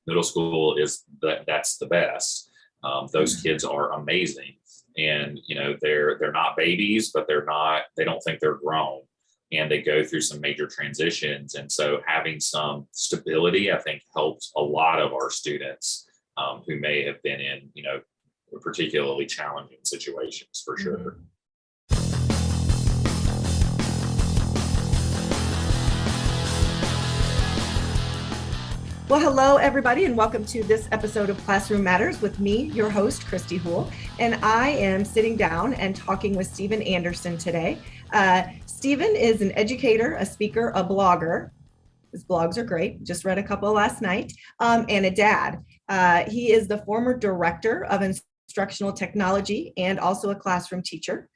middle school is that's the best. Those kids are amazing, and they're not babies, but they don't think they're grown, and they go through some major transitions. And so having some stability, I think, helped a lot of our students who may have been in particularly challenging situations, for sure. Well, hello, everybody, and welcome to this episode of Classroom Matters with me, your host, Christy Houle. And I am sitting down and talking with Stephen Anderson today. Stephen is an educator, a speaker, a blogger. His blogs are great. Just read a couple last night, and a dad. He is the former director of instructional technology and also a classroom teacher,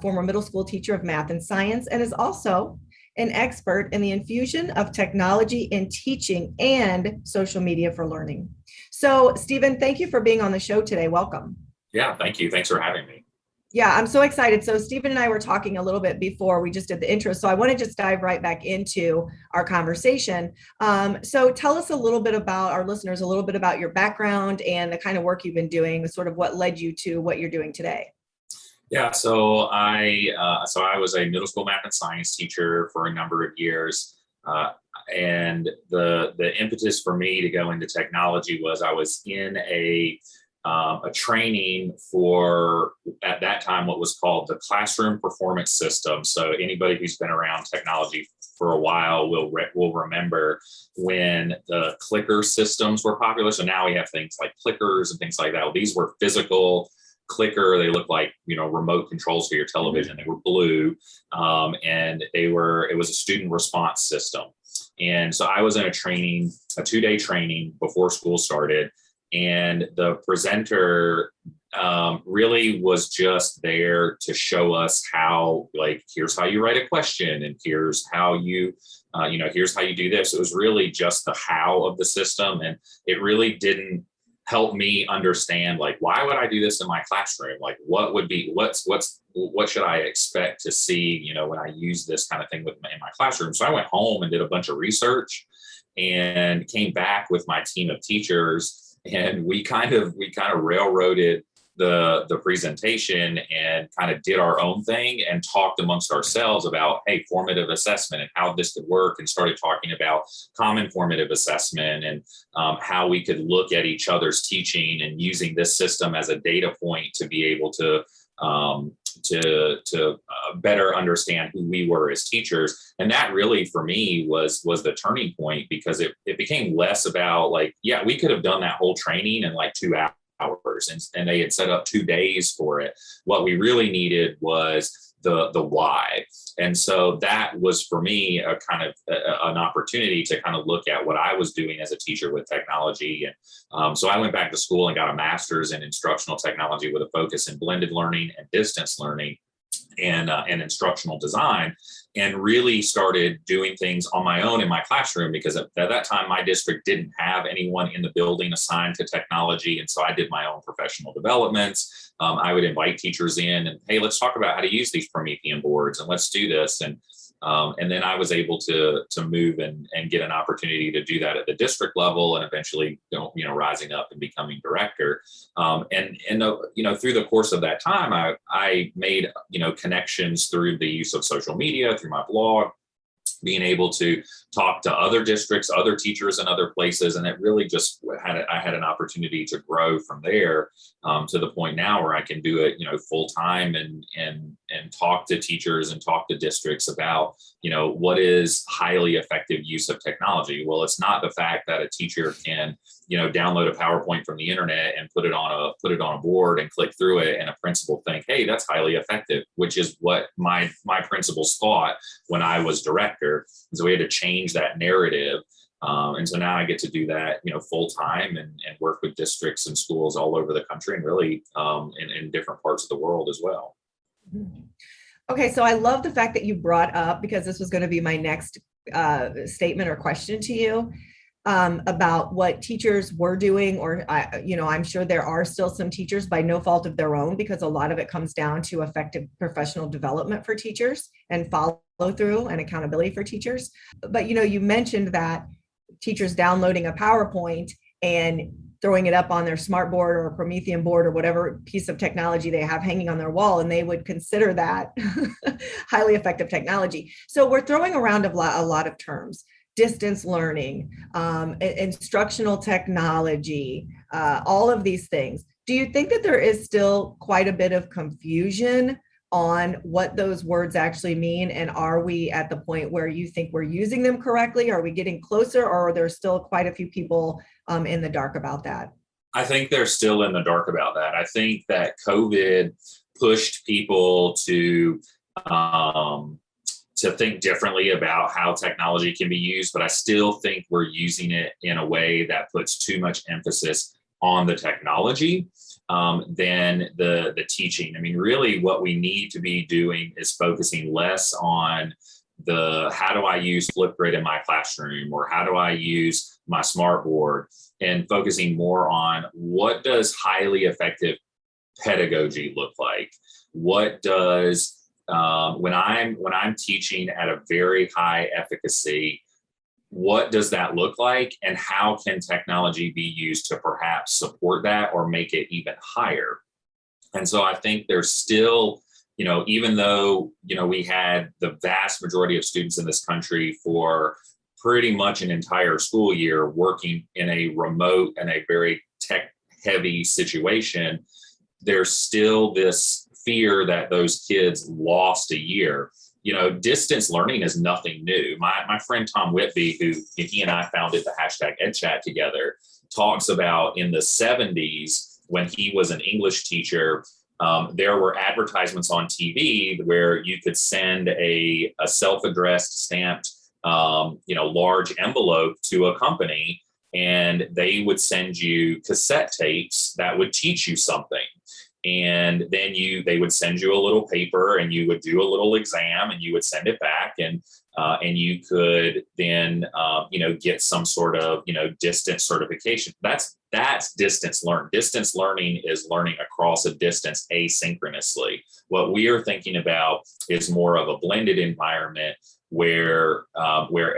former middle school teacher of math and science, and is also an expert in the infusion of technology in teaching and social media for learning. So, Stephen, thank you for being on the show today. Welcome. Yeah, thank you. Thanks for having me. Yeah, I'm so excited. So Stephen and I were talking a little bit before we just did the intro. So I want to just dive right back into our conversation. So tell us a little bit about our listeners, a little bit about your background and the kind of work you've been doing, sort of what led you to what you're doing today. Yeah, so I was a middle school math and science teacher for a number of years, and the impetus for me to go into technology was I was in a training for, at that time, what was called the Classroom Performance System. So anybody who's been around technology for a while will remember when the clicker systems were popular. So now we have things like clickers and things like that. Well, these were physical clicker. They look like remote controls for your television. They were blue, and it was a student response system. And so I was in a 2-day training before school started, and the presenter really was just there to show us how, here's how you write a question, and here's how you here's how you do this. It was really just the how of the system, and it really didn't help me understand, why would I do this in my classroom? What should I expect to see, when I use this kind of thing in my classroom? So I went home and did a bunch of research and came back with my team of teachers, and we kind of railroaded the presentation and kind of did our own thing and talked amongst ourselves about, hey, formative assessment and how this could work, and started talking about common formative assessment and how we could look at each other's teaching and using this system as a data point to be able to better understand who we were as teachers. And that really, for me, was the turning point, because it became less about we could have done that whole training in 2 hours. And they had set up 2 days for it. What we really needed was the why. And so that was, for me, a kind of an opportunity to kind of look at what I was doing as a teacher with technology. And so I went back to school and got a master's in instructional technology with a focus in blended learning and distance learning and instructional design, and really started doing things on my own in my classroom, because at that time my district didn't have anyone in the building assigned to technology. And so I did my own professional developments. I would invite teachers in and, hey, let's talk about how to use these Promethean boards, and let's do this. And then I was able to move and get an opportunity to do that at the district level, and eventually, rising up and becoming director. And through the course of that time, I made, connections through the use of social media, through my blog, being able to talk to other districts, other teachers in other places. And it really just I had an opportunity to grow from there, to the point now where I can do it, full time and talk to teachers and talk to districts about, what is highly effective use of technology. Well, it's not the fact that a teacher can, download a PowerPoint from the internet and put it on a board and click through it, and a principal think, hey, that's highly effective, which is what my principals thought when I was director. And so we had to change that narrative. And so now I get to do that, full time, and work with districts and schools all over the country, and really in different parts of the world as well. Okay, so I love the fact that you brought up, because this was going to be my next statement or question to you, about what teachers were doing, or I'm sure there are still some teachers by no fault of their own, because a lot of it comes down to effective professional development for teachers and follow through and accountability for teachers. But you mentioned that teachers downloading a PowerPoint and throwing it up on their smart board or Promethean board or whatever piece of technology they have hanging on their wall, and they would consider that highly effective technology. So we're throwing around a lot of terms: distance learning, instructional technology, all of these things. Do you think that there is still quite a bit of confusion on what those words actually mean? And are we at the point where you think we're using them correctly? Are we getting closer, or are there still quite a few people in the dark about that? I think they're still in the dark about that. I think that COVID pushed people to think differently about how technology can be used, but I still think we're using it in a way that puts too much emphasis on the technology than the teaching. I mean, really what we need to be doing is focusing less on the how do I use Flipgrid in my classroom, or how do I use my smartboard, and focusing more on what does highly effective pedagogy look like? What does when I'm teaching at a very high efficacy, what does that look like, and how can technology be used to perhaps support that or make it even higher? And so I think there's still, even though, we had the vast majority of students in this country for pretty much an entire school year working in a remote and a very tech heavy situation, there's still this fear that those kids lost a year. Distance learning is nothing new. My friend Tom Whitby, who he and I founded the #EdChat together, talks about in the 70s when he was an English teacher, there were advertisements on TV where you could send a self-addressed stamped, large envelope to a company, and they would send you cassette tapes that would teach you something. And then they would send you a little paper, and you would do a little exam, and you would send it back, and you could then get some sort of distance certification. That's distance learn. Distance learning is learning across a distance asynchronously. What we are thinking about is more of a blended environment where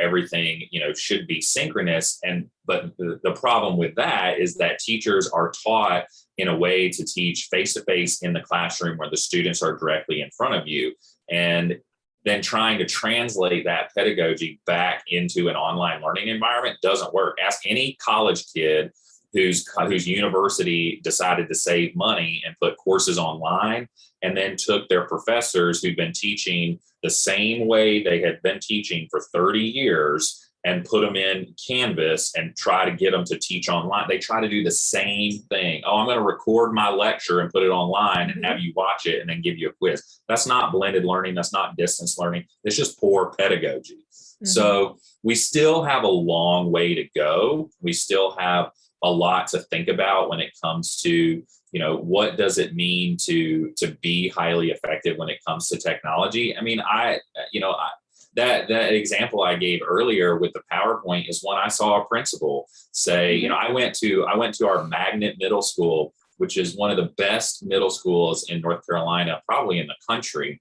everything should be synchronous. But the problem with that is that teachers are taught in a way to teach face-to-face in the classroom where the students are directly in front of you, and then trying to translate that pedagogy back into an online learning environment doesn't work. Ask any college kid whose university decided to save money and put courses online, and then took their professors who've been teaching the same way they had been teaching for 30 years and put them in Canvas and try to get them to teach online. They try to do the same thing. Oh, I'm going to record my lecture and put it online and have you watch it and then give you a quiz. That's not blended learning. That's not distance learning. It's just poor pedagogy. Mm-hmm. So we still have a long way to go. We still have a lot to think about when it comes to, what does it mean to be highly effective when it comes to technology? I mean, that example I gave earlier with the PowerPoint is when I saw a principal say, mm-hmm. I went to our Magnet Middle School, which is one of the best middle schools in North Carolina, probably in the country.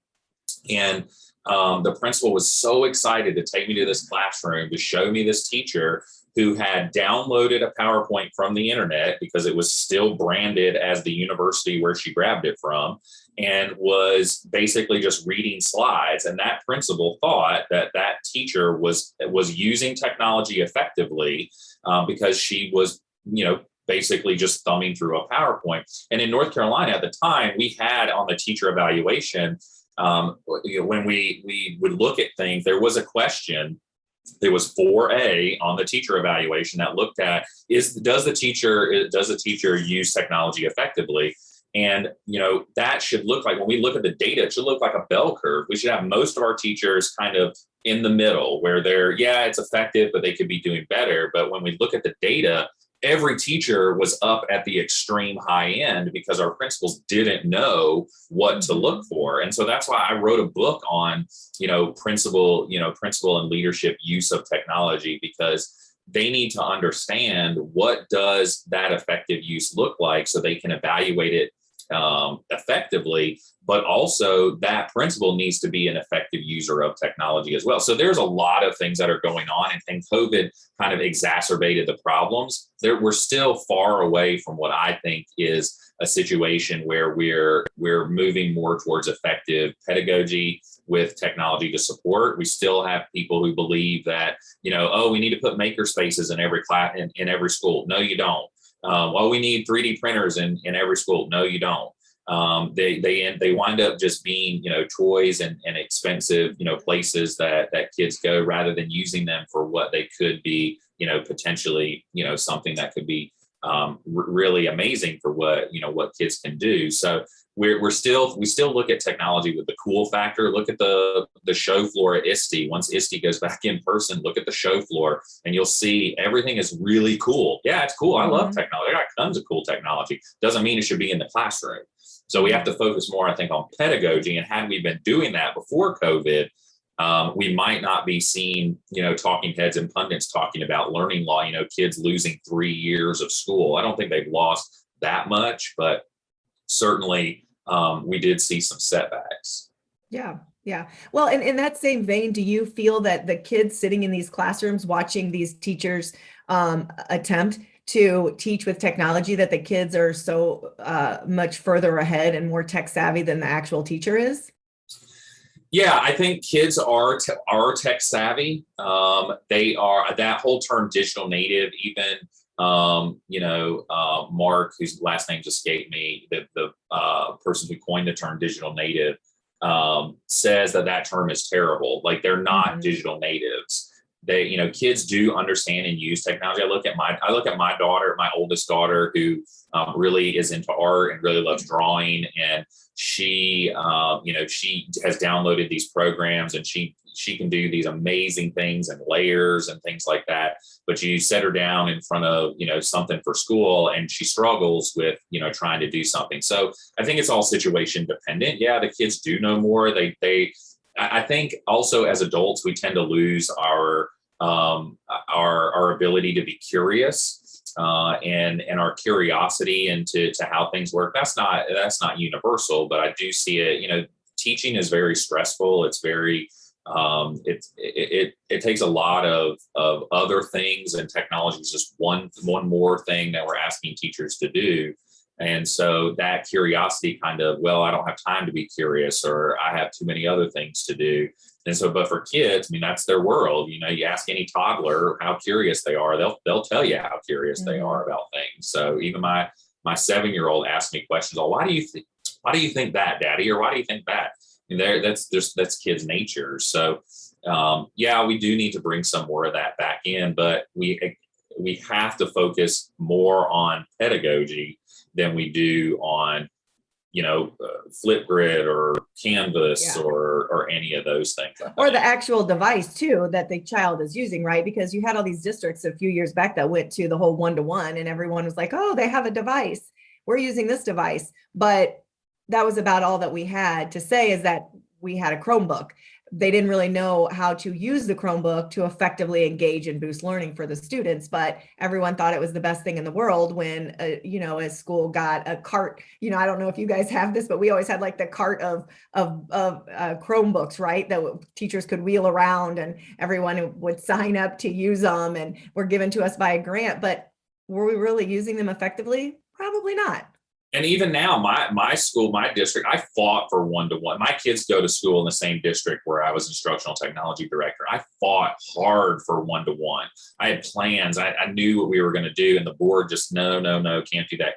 And the principal was so excited to take me to this classroom to show me this teacher who had downloaded a PowerPoint from the internet because it was still branded as the university where she grabbed it from, and was basically just reading slides. And that principal thought that teacher was using technology effectively because she was, basically just thumbing through a PowerPoint. And in North Carolina at the time, we had on the teacher evaluation, when we would look at things, there was a question. There was 4A on the teacher evaluation that looked at does the teacher use technology effectively? And that should look like, when we look at the data, it should look like a bell curve. We should have most of our teachers kind of in the middle where it's effective, but they could be doing better. But when we look at the data, every teacher was up at the extreme high end because our principals didn't know what to look for. And so that's why I wrote a book on, principal and leadership use of technology, because they need to understand what does that effective use look like so they can evaluate it effectively, but also that principal needs to be an effective user of technology as well. So there's a lot of things that are going on, and COVID kind of exacerbated the problems. We're still far away from what I think is a situation where we're moving more towards effective pedagogy with technology to support. We still have people who believe that, we need to put maker spaces in every class, in every school. No, you don't. We need 3D printers in every school. No, you don't. They wind up just being, toys and expensive, places that kids go, rather than using them for what they could be, potentially, something that could be really amazing for what kids can do. So we still look at technology with the cool factor. Look at the show floor at ISTE. Once ISTE goes back in person, look at the show floor and you'll see everything is really cool. Yeah, it's cool. I love technology. I got tons of cool technology. Doesn't mean it should be in the classroom. So we have to focus more, I think, on pedagogy. And had we been doing that before COVID, we might not be seeing, talking heads and pundits talking about learning law, kids losing 3 years of school. I don't think they've lost that much, but certainly we did see some setbacks. Yeah. Yeah. Well, in that same vein, do you feel that the kids sitting in these classrooms watching these teachers attempt to teach with technology, that the kids are so much further ahead and more tech savvy than the actual teacher is? Yeah, I think kids are tech savvy. They are, that whole term digital native, even Mark, whose last name just escaped me, the person who coined the term digital native, says that term is terrible. Like, they're not digital natives. They, kids do understand and use technology. I look at my daughter, my oldest daughter, who really is into art and really loves drawing, and she has downloaded these programs, and she can do these amazing things and layers and things like that. But you set her down in front of, something for school, and she struggles with, trying to do something. So I think it's all situation dependent. Yeah, the kids do know more. I think also as adults, we tend to lose our ability to be curious. And our curiosity into how things work. That's not universal, but I do see it. Teaching is very stressful. It's very it takes a lot of other things, and technology is just one more thing that we're asking teachers to do. And so that curiosity kind of, I don't have time to be curious, or I have too many other things to do. And so, but for kids, that's their world. You ask any toddler how curious they are, they'll tell you how curious they are about things. So even my 7-year-old asks me questions. Oh, why do you think that, Daddy? Or why do you think that? That's kids' nature. So we do need to bring some more of that back in, but we have to focus more on pedagogy than we do on Flipgrid or Canvas or any of those things. Or the actual device too that the child is using, right? Because you had all these districts a few years back that went to the whole 1-to-1, and everyone was like, oh, they have a device. We're using this device. But that was about all that we had to say, is that we had a Chromebook. They didn't really know how to use the Chromebook to effectively engage and boost learning for the students, but everyone thought it was the best thing in the world when, a school got a cart. I don't know if you guys have this, but we always had like the cart of Chromebooks, right? That teachers could wheel around and everyone would sign up to use them, and were given to us by a grant. But were we really using them effectively? Probably not. And even now, my school, my district, I fought for 1-to-1. My kids go to school in the same district where I was instructional technology director. I fought hard for 1-to-1. I had plans. I knew what we were going to do, and the board just, no, can't do that.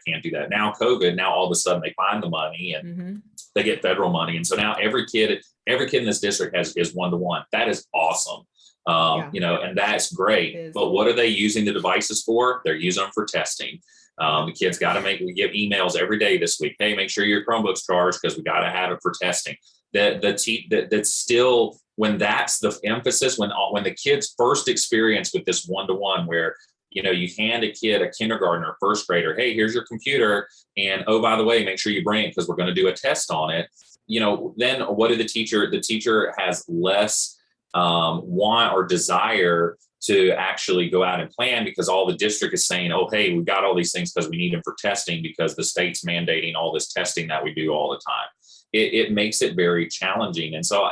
Now COVID, now all of a sudden they find the money and they get federal money. And so now every kid in this district is 1-to-1. That is awesome. And that's great. But what are they using the devices for? They're using them for testing. The kids we give emails every day this week. Hey, make sure your Chromebook's charged because we got to have it for testing. That's still, when that's the emphasis, when the kids first experience with this 1-to-1, where, you hand a kid, a kindergartner, first grader, hey, here's your computer. And, oh, by the way, make sure you bring it because we're going to do a test on it. Then what did the teacher has less want or desire to actually go out and plan, because all the district is saying, oh, hey, we got all these things because we need them for testing because the state's mandating all this testing that we do all the time. It makes it very challenging. And so,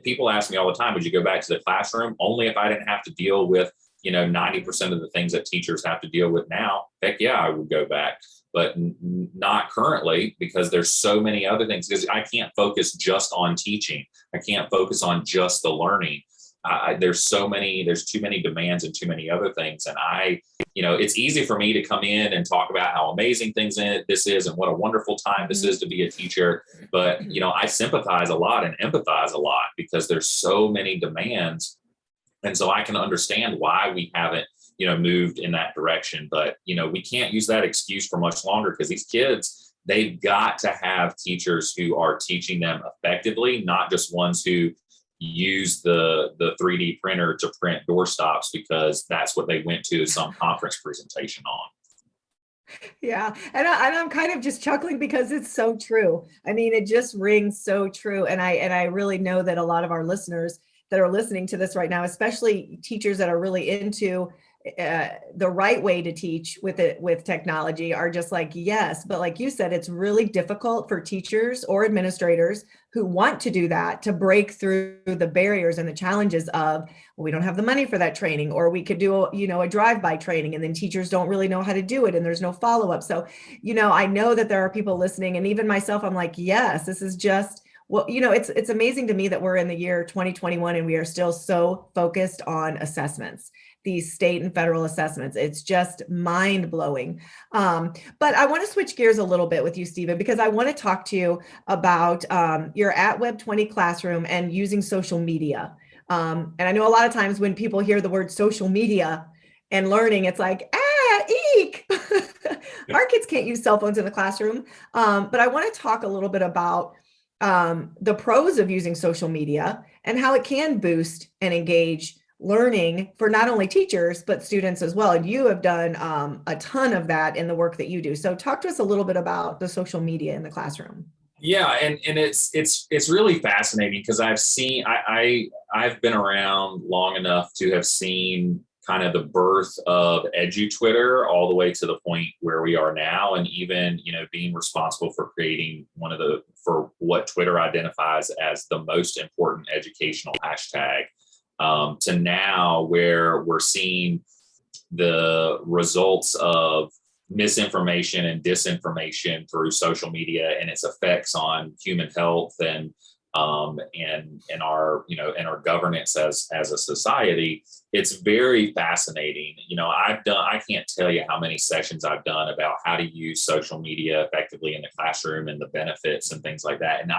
people ask me all the time, would you go back to the classroom? Only if I didn't have to deal with, 90% of the things that teachers have to deal with now. Heck yeah, I would go back, but not currently, because there's so many other things, because I can't focus just on teaching. I can't focus on just the learning. There's too many demands and too many other things. And it's easy for me to come in and talk about how amazing this is and what a wonderful time this is to be a teacher. But, I sympathize a lot and empathize a lot because there's so many demands. And so I can understand why we haven't, moved in that direction. But, we can't use that excuse for much longer, because these kids, they've got to have teachers who are teaching them effectively, not just ones who use the 3D printer to print doorstops because that's what they went to some conference presentation on. Yeah. And I'm kind of just chuckling because it's so true. I mean, it just rings so true. And I really know that a lot of our listeners that are listening to this right now, especially teachers that are really into the right way to teach with technology, are just like, yes. But like you said, it's really difficult for teachers or administrators who want to do that to break through the barriers and the challenges of, well, we don't have the money for that training, or we could do a drive-by training, and then teachers don't really know how to do it, and there's no follow-up. So, I know that there are people listening, and even myself, I'm like, yes, this is just, well, it's amazing to me that we're in the year 2021 and we are still so focused on assessments, these state and federal assessments. It's just mind blowing. But I want to switch gears a little bit with you, Stephen, because I want to talk to you about your at Web 20 classroom and using social media. And I know a lot of times when people hear the word social media and learning, it's like, eek. Our kids can't use cell phones in the classroom. But I want to talk a little bit about the pros of using social media and how it can boost and engage learning for not only teachers, but students as well. And you have done a ton of that in the work that you do. So talk to us a little bit about the social media in the classroom. Yeah, and it's really fascinating because I've been around long enough to have seen kind of the birth of EduTwitter all the way to the point where we are now, and even being responsible for creating for what Twitter identifies as the most important educational hashtag, to now where we're seeing the results of misinformation and disinformation through social media and its effects on human health and our governance as a society. It's very fascinating. I can't tell you how many sessions I've done about how to use social media effectively in the classroom and the benefits and things like that. And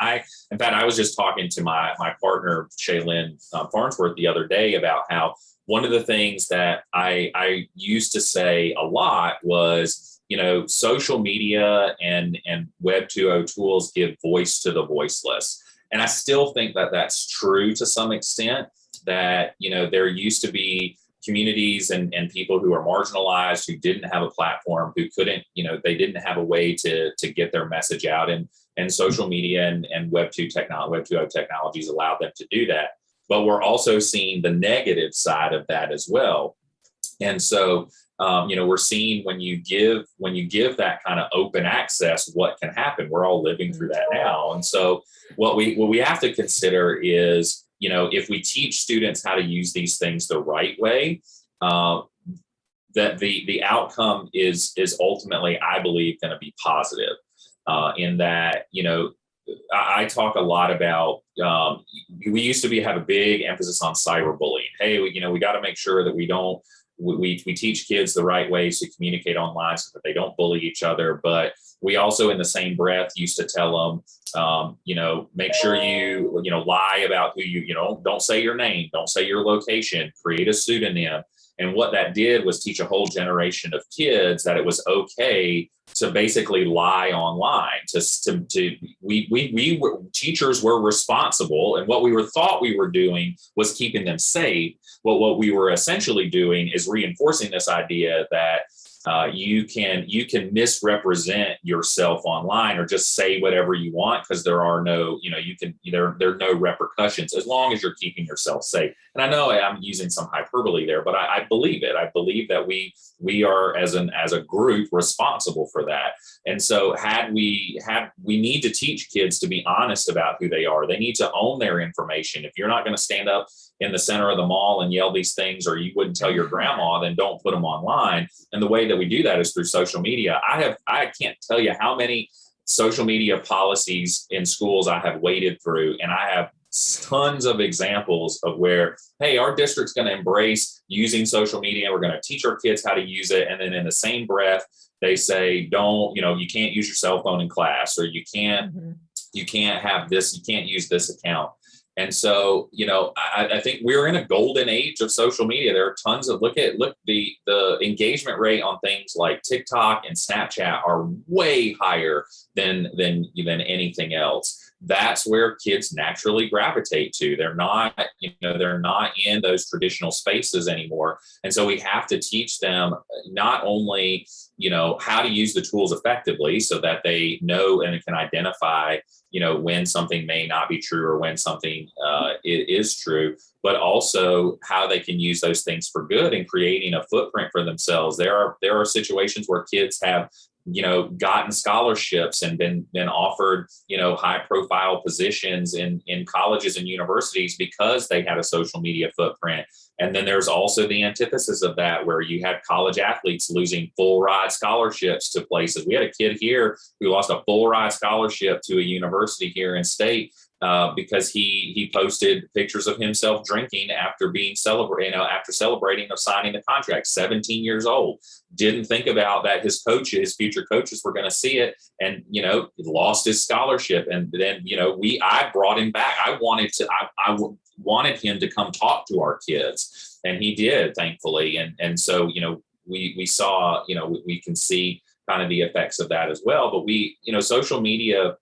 in fact, I was just talking to my partner, Shaylin Farnsworth, the other day about how one of the things that I used to say a lot was, social media and Web 2.0 tools give voice to the voiceless. And I still think that that's true to some extent, that, there used to be communities and people who are marginalized, who didn't have a platform, who couldn't, they didn't have a way to get their message out. And social media and Web 2.0 technologies allowed them to do that. But we're also seeing the negative side of that as well. And so, we're seeing when you give that kind of open access, what can happen. We're all living through that now. And so what we have to consider is, if we teach students how to use these things the right way, that the outcome is ultimately, I believe, going to be positive, in that, I talk a lot about, we used to have a big emphasis on cyberbullying. Hey, we got to make sure that we teach kids the right ways to communicate online so that they don't bully each other. But we also, in the same breath, used to tell them, make sure you lie about who don't say your name, don't say your location, create a pseudonym. And what that did was teach a whole generation of kids that it was okay to basically lie online. Teachers were responsible, and what we thought we were doing was keeping them safe. What we were essentially doing is reinforcing this idea that you can misrepresent yourself online or just say whatever you want because there are no, there are no repercussions as long as you're keeping yourself safe. And I know I'm using some hyperbole there, but I believe it. I believe that we are as a group responsible for that. And so we need to teach kids to be honest about who they are. They need to own their information. If you're not going to stand up in the center of the mall and yell these things, or you wouldn't tell your grandma, then don't put them online. And the way that we do that is through social media. I can't tell you how many social media policies in schools I have waded through, and I have tons of examples of where, hey, our district's going to embrace using social media. We're going to teach our kids how to use it. And then in the same breath, they say, you can't use your cell phone in class, or you can't have this, you can't use this account. And so, I think we're in a golden age of social media. There are tons of the engagement rate on things like TikTok and Snapchat are way higher than anything else. That's where kids naturally gravitate to. They're not in those traditional spaces anymore. And so we have to teach them not only, how to use the tools effectively so that they know and can identify, when something may not be true or when something is true, but also how they can use those things for good and creating a footprint for themselves. There are situations where kids have gotten scholarships and been offered, high profile positions in colleges and universities because they had a social media footprint. And then there's also the antithesis of that, where you had college athletes losing full ride scholarships to places. We had a kid here who lost a full ride scholarship to a university here in state because he posted pictures of himself drinking after after celebrating of signing the contract. 17 years old, didn't think about that his future coaches were going to see it, and lost his scholarship. And then I brought him back. I wanted him to come talk to our kids, and he did, thankfully. And so we saw we can see kind of the effects of that as well. But social media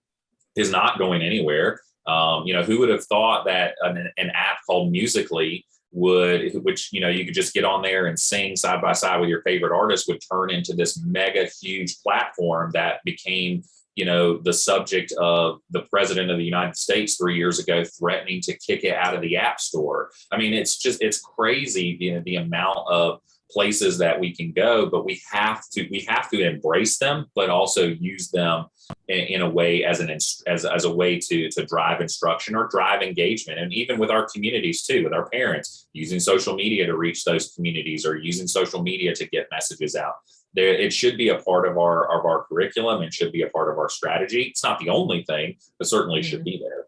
is not going anywhere. Who would have thought that an app called Musical.ly which you could just get on there and sing side by side with your favorite artist, would turn into this mega huge platform that became the subject of the president of the United States 3 years ago threatening to kick it out of the App Store. I mean, it's crazy, the amount of places that we can go, but we have to embrace them, but also use them in a way as a way to drive instruction or drive engagement. And even with our communities too, with our parents, using social media to reach those communities or using social media to get messages out. It should be a part of our curriculum and should be a part of our strategy. It's not the only thing, but certainly should be there.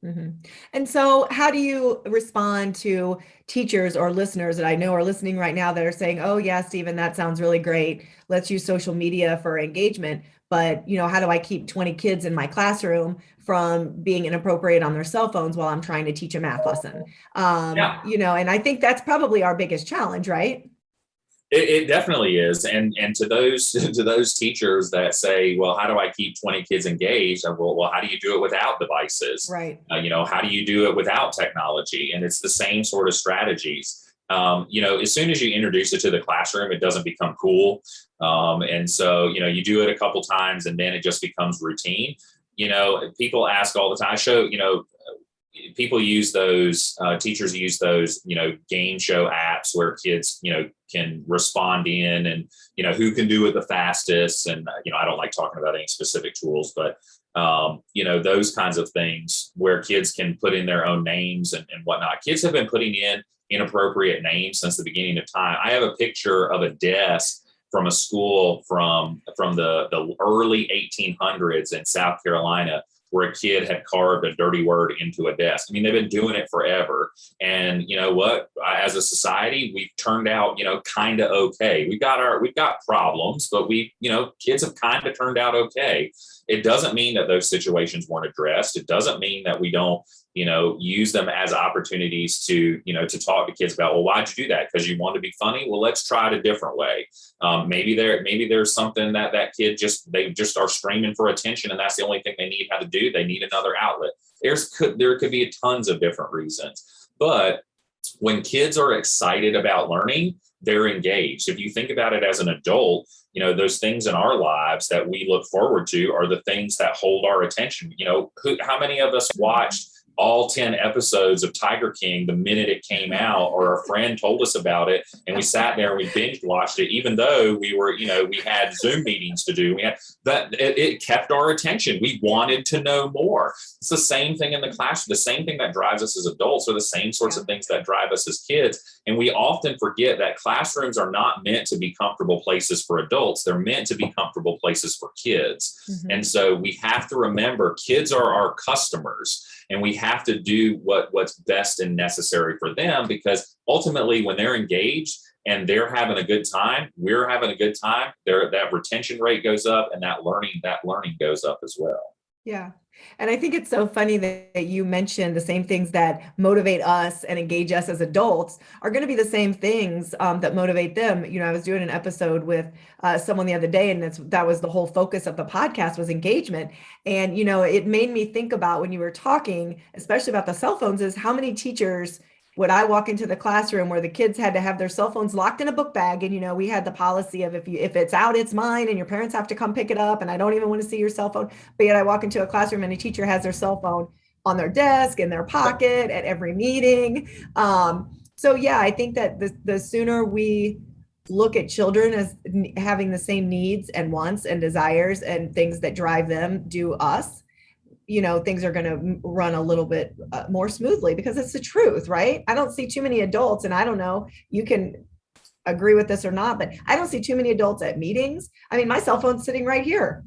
Mm-hmm. And so how do you respond to teachers or listeners that I know are listening right now that are saying, oh yeah, Stephen, that sounds really great. Let's use social media for engagement. But, how do I keep 20 kids in my classroom from being inappropriate on their cell phones while I'm trying to teach a math lesson? And I think that's probably our biggest challenge, right? It definitely is. And to those teachers that say, well, how do I keep 20 kids engaged? Well, how do you do it without devices? Right. How do you do it without technology? And it's the same sort of strategies. As soon as you introduce it to the classroom, it doesn't become cool. And so, you do it a couple times and then it just becomes routine. People ask all the time, people use those, teachers use those, game show apps where kids, can respond in and, who can do it the fastest. And, I don't like talking about any specific tools, but, those kinds of things where kids can put in their own names and whatnot. Kids have been putting in inappropriate names since the beginning of time. I have a picture of a desk from a school from the early 1800s in South Carolina, where a kid had carved a dirty word into a desk. I mean, they've been doing it forever. And you know what? As a society, we've turned out, kind of okay. We've got problems, but kids have kind of turned out okay. It doesn't mean that those situations weren't addressed. It doesn't mean that we don't, use them as opportunities to talk to kids about, well, why'd you do that? Because you want to be funny? Well, let's try it a different way. Maybe there's something that kid they just are screaming for attention, and that's the only thing they need how to do. They need another outlet. There could be tons of different reasons, but when kids are excited about learning, they're engaged. If you think about it as an adult, those things in our lives that we look forward to are the things that hold our attention. How many of us watched all 10 episodes of Tiger King the minute it came out, or a friend told us about it and we sat there and we binge watched it, even though we had Zoom meetings to do. We had that, it kept our attention. We wanted to know more. It's the same thing in the classroom. The same thing that drives us as adults are the same sorts of things that drive us as kids. And we often forget that classrooms are not meant to be comfortable places for adults. They're meant to be comfortable places for kids. Mm-hmm. And so we have to remember kids are our customers. And we have to do what's best and necessary for them, because ultimately when they're engaged and they're having a good time, we're having a good time, that retention rate goes up and that learning goes up as well. Yeah. And I think it's so funny that you mentioned the same things that motivate us and engage us as adults are going to be the same things that motivate them. I was doing an episode with someone the other day, and that was the whole focus of the podcast, was engagement. And, it made me think about, when you were talking, especially about the cell phones, is how many teachers would I walk into the classroom where the kids had to have their cell phones locked in a book bag. And, we had the policy of if it's out, it's mine, and your parents have to come pick it up. And I don't even want to see your cell phone. But yet I walk into a classroom and a teacher has their cell phone on their desk, in their pocket, at every meeting. So yeah, I think that the sooner we look at children as having the same needs and wants and desires and things that drive them do us, things are going to run a little bit more smoothly, because it's the truth, right? I don't see too many adults, and I don't know, you can agree with this or not, but I don't see too many adults at meetings. I mean, my cell phone's sitting right here.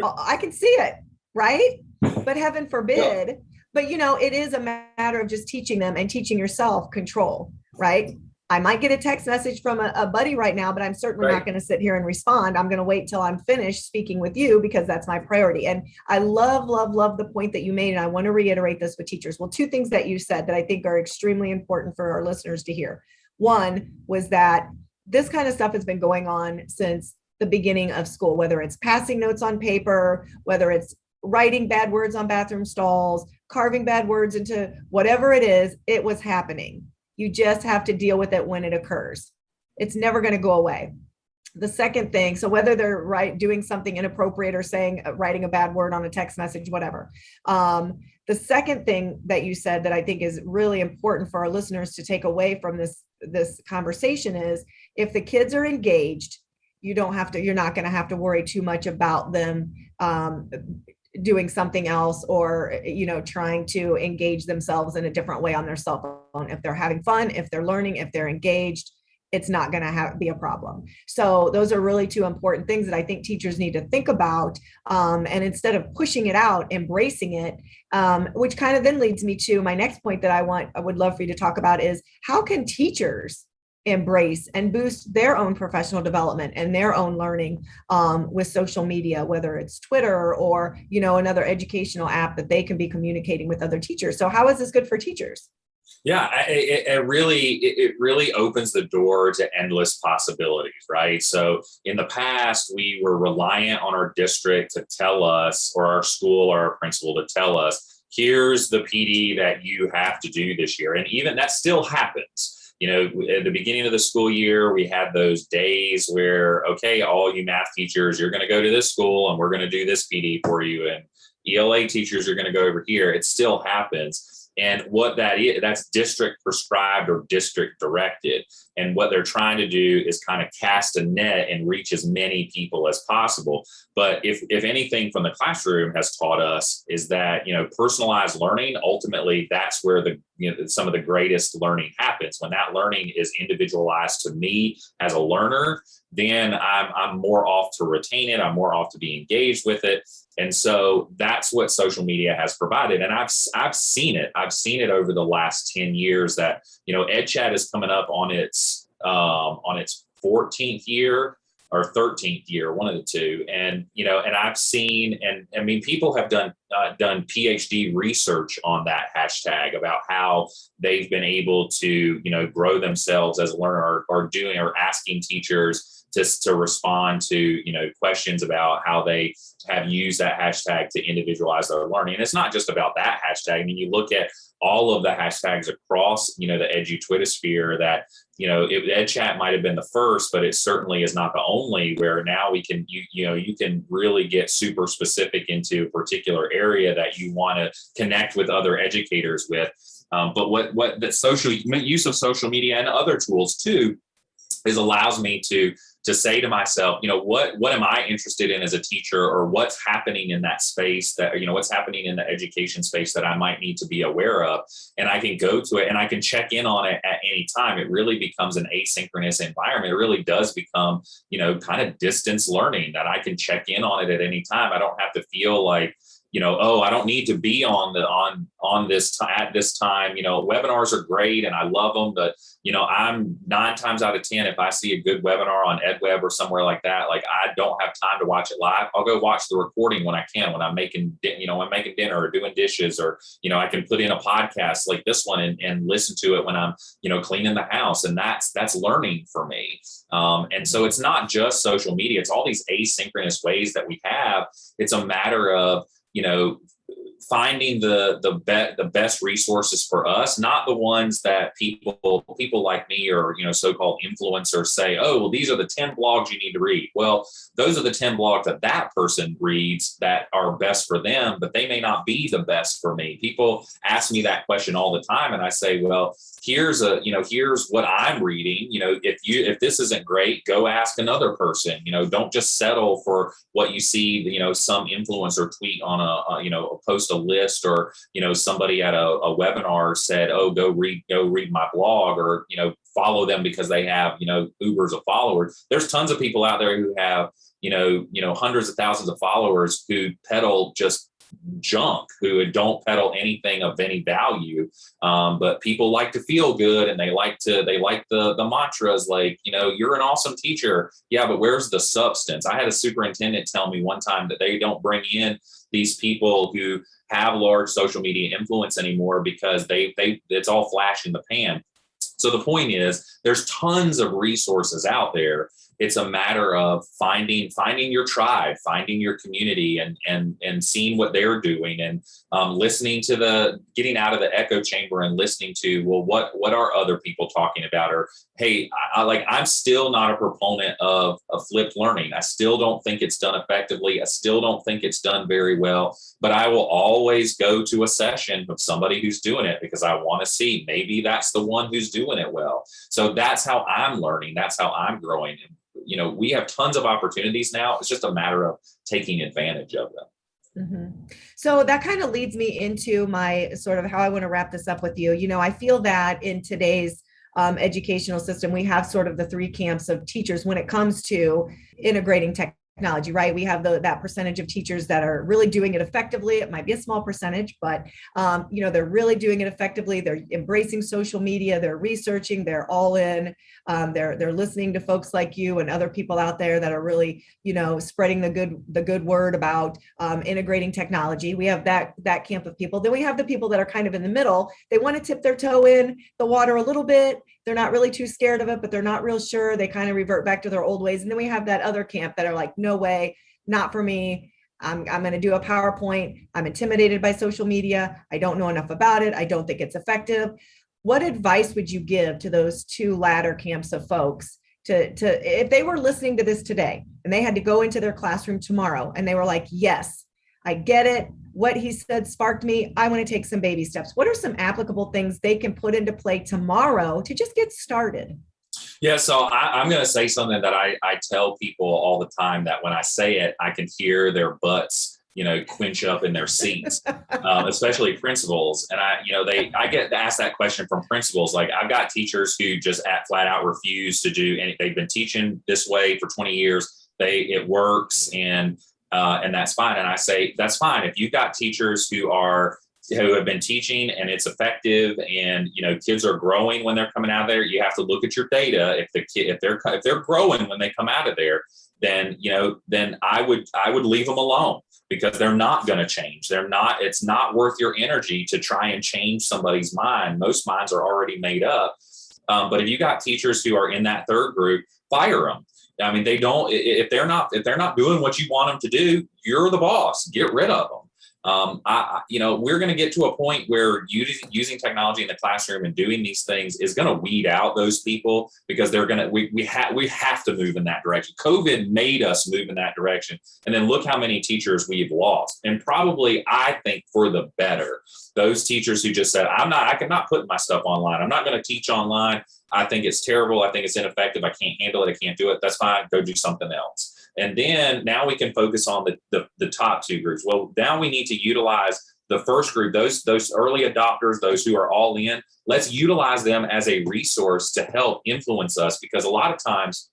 I can see it, right? But heaven forbid. Yeah. But, it is a matter of just teaching them and teaching yourself control, right? I might get a text message from a buddy right now, but I'm certainly not going to sit here and respond. I'm going to wait till I'm finished speaking with you, because that's my priority. And I love, love, love the point that you made. And I want to reiterate this with teachers. Well, two things that you said that I think are extremely important for our listeners to hear. One was that this kind of stuff has been going on since the beginning of school, whether it's passing notes on paper, whether it's writing bad words on bathroom stalls, carving bad words into whatever it is, it was happening. You just have to deal with it when it occurs. It's never going to go away. The second thing, so whether they're doing something inappropriate or writing a bad word on a text message, whatever. The second thing that you said that I think is really important for our listeners to take away from this conversation is, if the kids are engaged, you're not going to have to worry too much about them doing something else, or trying to engage themselves in a different way on their cell phone. If they're having fun, if they're learning, if they're engaged, it's not going to be a problem. So those are really two important things that I think teachers need to think about. And instead of pushing it out, embracing it, which kind of then leads me to my next point that I would love for you to talk about, is how can teachers embrace and boost their own professional development and their own learning with social media, whether it's Twitter or, another educational app that they can be communicating with other teachers. So how is this good for teachers? Yeah, it really opens the door to endless possibilities, right? So in the past, we were reliant on our district to tell us, or our school or our principal to tell us, here's the PD that you have to do this year. And even that still happens. At the beginning of the school year, we had those days where, okay, all you math teachers, you're going to go to this school and we're going to do this PD for you. And ELA teachers are going to go over here. It still happens. And what that is, that's district prescribed or district directed. And what they're trying to do is kind of cast a net and reach as many people as possible. But if anything from the classroom has taught us is that, personalized learning, ultimately, that's where some of the greatest learning happens. When that learning is individualized to me as a learner, then I'm more off to retain it. I'm more off to be engaged with it. And so that's what social media has provided. And I've seen it. I've seen it over the last 10 years that, EdChat is coming up on its 14th year or 13th year, one of the two. And, and I've seen, and I mean, people have done PhD research on that hashtag about how they've been able to, grow themselves as a learner, or asking teachers to respond to, questions about how they have used that hashtag to individualize their learning. And it's not just about that hashtag. I mean, you look at all of the hashtags across, the edu Twitter sphere that, Ed Chat might have been the first, but it certainly is not the only, where now you can really get super specific into a particular area that you want to connect with other educators with. But what the use of social media and other tools too is allows me to say to myself, what am I interested in as a teacher, or what's happening in that space that, what's happening in the education space that I might need to be aware of. And I can go to it and I can check in on it at any time. It really becomes an asynchronous environment. It really does become, kind of distance learning, that I can check in on it at any time. I don't have to feel like, I don't need to be on this at this time. Webinars are great and I love them, but I'm 9 times out of 10, if I see a good webinar on EdWeb or somewhere like that, like I don't have time to watch it live. I'll go watch the recording when I can, when I'm making dinner or doing dishes, or I can put in a podcast like this one and listen to it when I'm cleaning the house, and that's learning for me. And so it's not just social media; it's all these asynchronous ways that we have. It's a matter of finding the best resources for us, not the ones that people like me or so-called influencers say, oh, well, these are the 10 blogs you need to read. Well, those are the 10 blogs that person reads that are best for them, but they may not be the best for me. People ask me that question all the time, and I say, well, here's what I'm reading. If this isn't great, go ask another person. Don't just settle for what you see, some influencer tweet on post a list, or somebody at a webinar said, oh, go read my blog, or follow them because they have ubers of followers. There's tons of people out there who have hundreds of thousands of followers who peddle just junk, who don't peddle anything of any value, but people like to feel good, and they like the mantras like, you're an awesome teacher. Yeah, but where's the substance? I had a superintendent tell me one time that they don't bring in these people who have large social media influence anymore because it's all flash in the pan. So the point is, there's tons of resources out there. It's a matter of finding your tribe, finding your community, and seeing what they're doing, and getting out of the echo chamber and listening to, well, what are other people talking about? Or, hey, I'm still not a proponent of flipped learning. I still don't think it's done effectively. I still don't think it's done very well, but I will always go to a session of somebody who's doing it because I want to see, maybe that's the one who's doing it well. So that's how I'm learning. That's how I'm growing. We have tons of opportunities now. It's just a matter of taking advantage of them. Mm-hmm. So that kind of leads me into my sort of how I want to wrap this up with you. I feel that in today's educational system, we have sort of the 3 camps of teachers when it comes to integrating technology, right? We have that percentage of teachers that are really doing it effectively. It might be a small percentage, but they're really doing it effectively. They're embracing social media. They're researching. They're all in. They're listening to folks like you and other people out there that are really, spreading the good word about integrating technology. We have that camp of people. Then we have the people that are kind of in the middle. They want to tip their toe in the water a little bit. They're not really too scared of it, but they're not real sure. They kind of revert back to their old ways. And then we have that other camp that are like, no way, not for me. I'm going to do a PowerPoint. I'm intimidated by social media. I don't know enough about it. I don't think it's effective. What advice would you give to those 2 latter camps of folks to if they were listening to this today and they had to go into their classroom tomorrow and they were like, yes, I get it. What he said sparked me. I want to take some baby steps. What are some applicable things they can put into play tomorrow to just get started? Yeah, so I'm going to say something that I tell people all the time, that when I say it, I can hear their butts, quench up in their seats, especially principals. And I get asked that question from principals. Like, I've got teachers who just flat out refuse to do, and they've been teaching this way for 20 years. It works, and that's fine. And I say, that's fine. If you've got teachers who have been teaching and it's effective, and kids are growing when they're coming out of there, you have to look at your data. If they're growing when they come out of there, then I would leave them alone, because they're not going to change. It's not worth your energy to try and change somebody's mind. Most minds are already made up. But if you got teachers who are in that third group, fire them. I mean, if they're not doing what you want them to do, you're the boss. Get rid of them. We're going to get to a point where using technology in the classroom and doing these things is going to weed out those people, because we have to move in that direction. COVID made us move in that direction. And then look how many teachers we've lost, and probably, I think, for the better. Those teachers who just said, I cannot put my stuff online. I'm not going to teach online. I think it's terrible. I think it's ineffective. I can't handle it. I can't do it. That's fine. Go do something else. And then now we can focus on the top two groups. Well, now we need to utilize the first group, those early adopters, those who are all in. Let's utilize them as a resource to help influence us, because a lot of times,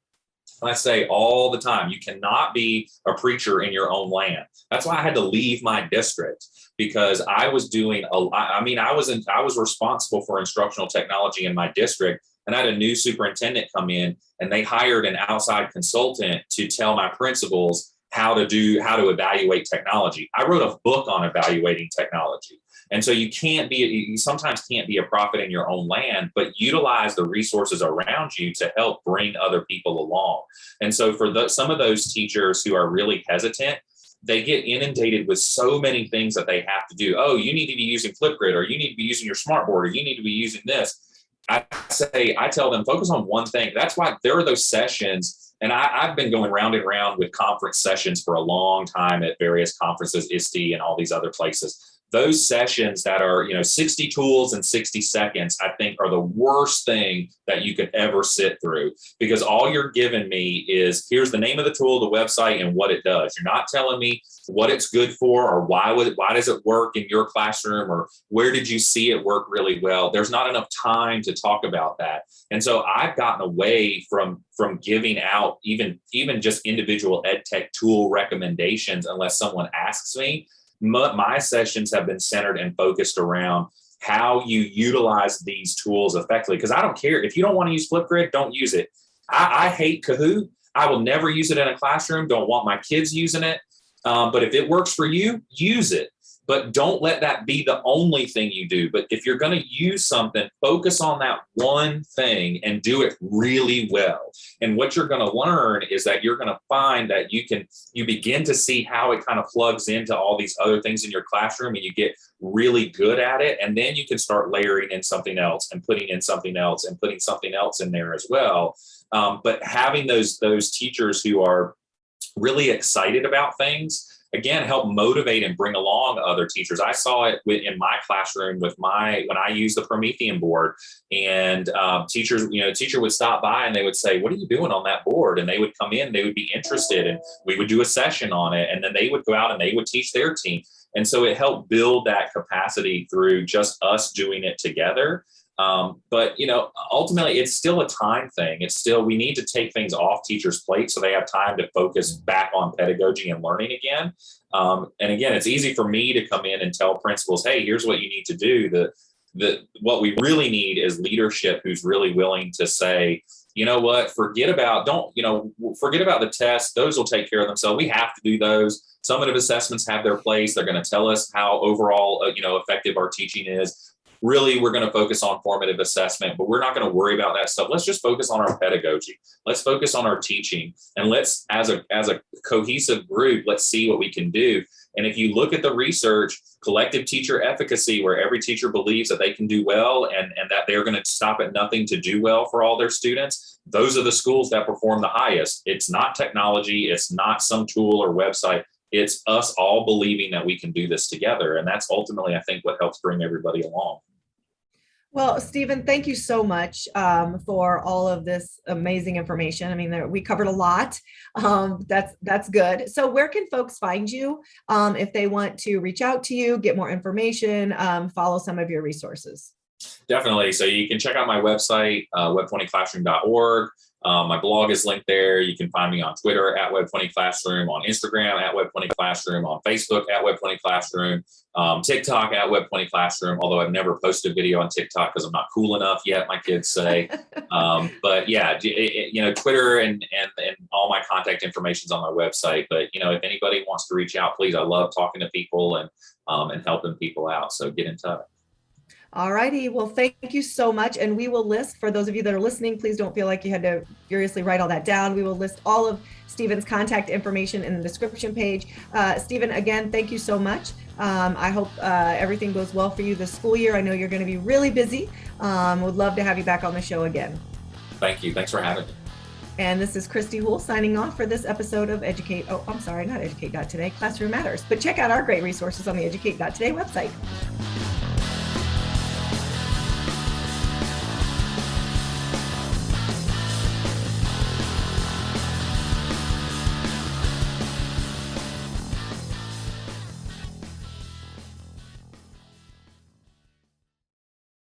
I say all the time, you cannot be a preacher in your own land. That's why I had to leave my district, because I was doing I was responsible for instructional technology in my district. And I had a new superintendent come in, and they hired an outside consultant to tell my principals how to evaluate technology. I wrote a book on evaluating technology. And so you sometimes can't be a prophet in your own land, but utilize the resources around you to help bring other people along. And so for some of those teachers who are really hesitant, they get inundated with so many things that they have to do. Oh, you need to be using Flipgrid, or you need to be using your smartboard, or you need to be using this. I tell them, focus on one thing. That's why there are those sessions. And I've been going round and round with conference sessions for a long time at various conferences, ISTE and all these other places. Those sessions that are, 60 tools in 60 seconds, I think, are the worst thing that you could ever sit through, because all you're giving me is, here's the name of the tool, the website, and what it does. You're not telling me what it's good for, or why does it work in your classroom, or where did you see it work really well. There's not enough time to talk about that. And so I've gotten away from giving out even just individual ed tech tool recommendations unless someone asks me. My sessions have been centered and focused around how you utilize these tools effectively. Because I don't care if you don't want to use Flipgrid, don't use it. I hate Kahoot. I will never use it in a classroom. Don't want my kids using it. But if it works for you, use it. But don't let that be the only thing you do. But if you're going to use something, focus on that one thing and do it really well. And what you're going to learn is that you're going to find that you begin to see how it kind of plugs into all these other things in your classroom, and you get really good at it. And then you can start layering in something else and putting in something else and putting something else in there as well. But having those teachers who are really excited about things, again, help motivate and bring along other teachers. I saw it in my classroom when I used the Promethean board, and teachers, teacher would stop by and they would say, "What are you doing on that board?" And they would come in, they would be interested, and we would do a session on it. And then they would go out and they would teach their team. And so it helped build that capacity through just us doing it together. But ultimately it's still a time thing. We need to take things off teachers' plates so they have time to focus back on pedagogy and learning again. And again, it's easy for me to come in and tell principals, hey, here's what you need to do. What we really need is leadership who's really willing to say, you know what, forget about the tests. Those will take care of themselves. We have to do those. Summative assessments have their place. They're going to tell us how overall, effective our teaching is. Really, we're going to focus on formative assessment, but we're not going to worry about that stuff. Let's just focus on our pedagogy. Let's focus on our teaching. And let's, as a cohesive group, let's see what we can do. And if you look at the research, collective teacher efficacy, where every teacher believes that they can do well and that they're going to stop at nothing to do well for all their students, those are the schools that perform the highest. It's not technology. It's not some tool or website. It's us all believing that we can do this together. And that's ultimately, I think, what helps bring everybody along. Well, Stephen, thank you so much for all of this amazing information. I mean, we covered a lot. That's good. So where can folks find you if they want to reach out to you, get more information, follow some of your resources? Definitely. So you can check out my website, web20classroom.org. My blog is linked there. You can find me on Twitter at Web20Classroom, on Instagram at Web20Classroom, on Facebook at Web20Classroom, TikTok at Web20Classroom, although I've never posted a video on TikTok because I'm not cool enough yet, my kids say. But yeah, Twitter and all my contact information is on my website. But, if anybody wants to reach out, please, I love talking to people and helping people out. So get in touch. All righty. Well, thank you so much. And we will list, for those of you that are listening, please don't feel like you had to furiously write all that down. We will list all of Stephen's contact information in the description page. Stephen, again, thank you so much. I hope everything goes well for you this school year. I know you're going to be really busy. Would love to have you back on the show again. Thank you. Thanks for having me. And this is Christy Houle signing off for this episode of Educate.today, Classroom Matters. But check out our great resources on the Educate.today website.